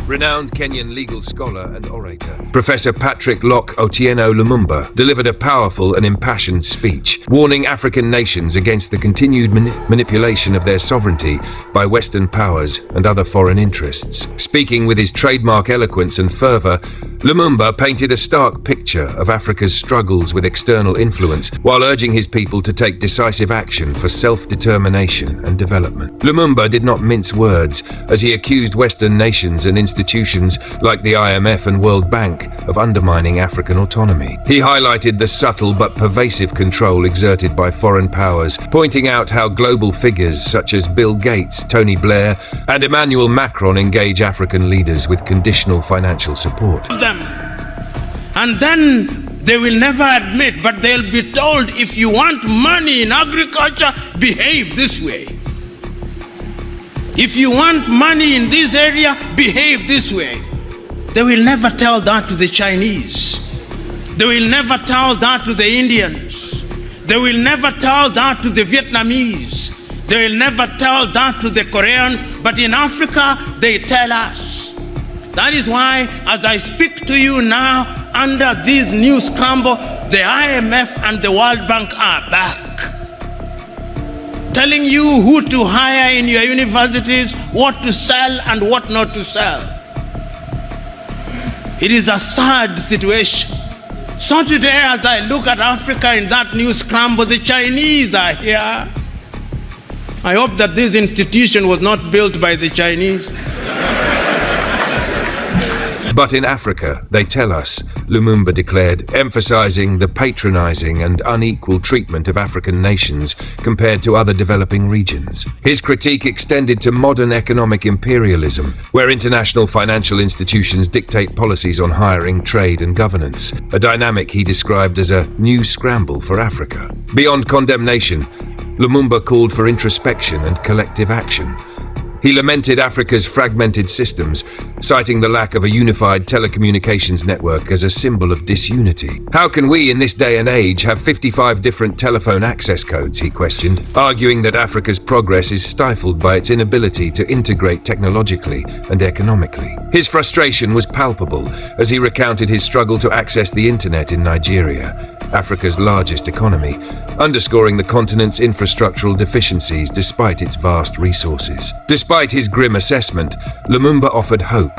Renowned Kenyan legal scholar and orator, Professor Patrick Otieno Lumumba delivered a powerful and impassioned speech, warning African nations against the continued manipulation of their sovereignty by Western powers and other foreign interests. Speaking with his trademark eloquence and fervor, Lumumba painted a stark picture of Africa's struggles with external influence, while urging his people to take decisive action for self-determination and development. Lumumba did not mince words as he accused Western nations and institutions like the IMF and World Bank of undermining African autonomy. He highlighted the subtle but pervasive control exerted by foreign powers, pointing out how global figures such as Bill Gates, Tony Blair, and Emmanuel Macron engage African leaders with conditional financial support. And then they will never admit, but they'll be told, if you want money in agriculture, behave this way. If you want money in this area, behave this way. They will never tell that to the Chinese. They will never tell that to the Indians. They will never tell that to the Vietnamese. They will never tell that to the Koreans. But in Africa, they tell us. That is why, as I speak to you now, under this new scramble, the IMF and the World Bank are back, telling you who to hire in your universities, what to sell and what not to sell. It is a sad situation. So today, as I look at Africa in that new scramble, the Chinese are here. I hope that this institution was not built by the Chinese. But in Africa, they tell us, Lumumba declared, emphasizing the patronizing and unequal treatment of African nations compared to other developing regions. His critique extended to modern economic imperialism, where international financial institutions dictate policies on hiring, trade, and governance, a dynamic he described as a new scramble for Africa. Beyond condemnation, Lumumba called for introspection and collective action. He lamented Africa's fragmented systems, citing the lack of a unified telecommunications network as a symbol of disunity. How can we, in this day and age, have 55 different telephone access codes, he questioned, arguing that Africa's progress is stifled by its inability to integrate technologically and economically. His frustration was palpable as he recounted his struggle to access the internet in Nigeria, Africa's largest economy, underscoring the continent's infrastructural deficiencies despite its vast resources. Despite his grim assessment, Lumumba offered hope,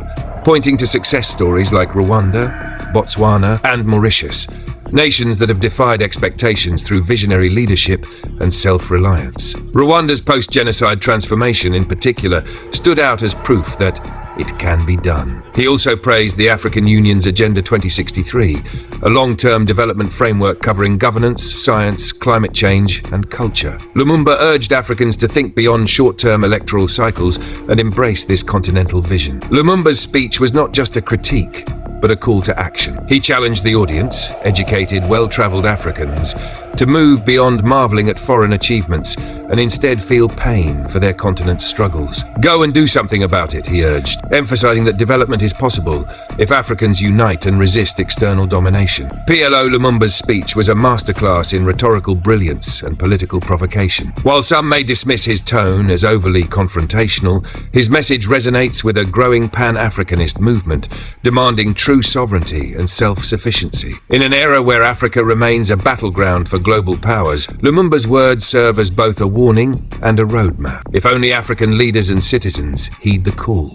pointing to success stories like Rwanda, Botswana, and Mauritius, nations that have defied expectations through visionary leadership and self-reliance. Rwanda's post-genocide transformation, in particular, stood out as proof that it can be done. He also praised the African Union's Agenda 2063, a long-term development framework covering governance, science, climate change, and culture. Lumumba urged Africans to think beyond short-term electoral cycles and embrace this continental vision. Lumumba's speech was not just a critique, but a call to action. He challenged the audience, educated, well-traveled Africans, to move beyond marveling at foreign achievements and instead feel pain for their continent's struggles. Go and do something about it, he urged, emphasizing that development is possible if Africans unite and resist external domination. PLO Lumumba's speech was a masterclass in rhetorical brilliance and political provocation. While some may dismiss his tone as overly confrontational, his message resonates with a growing Pan-Africanist movement demanding true sovereignty and self-sufficiency. In an era where Africa remains a battleground for global powers, Lumumba's words serve as both a warning and a roadmap. If only African leaders and citizens heed the call.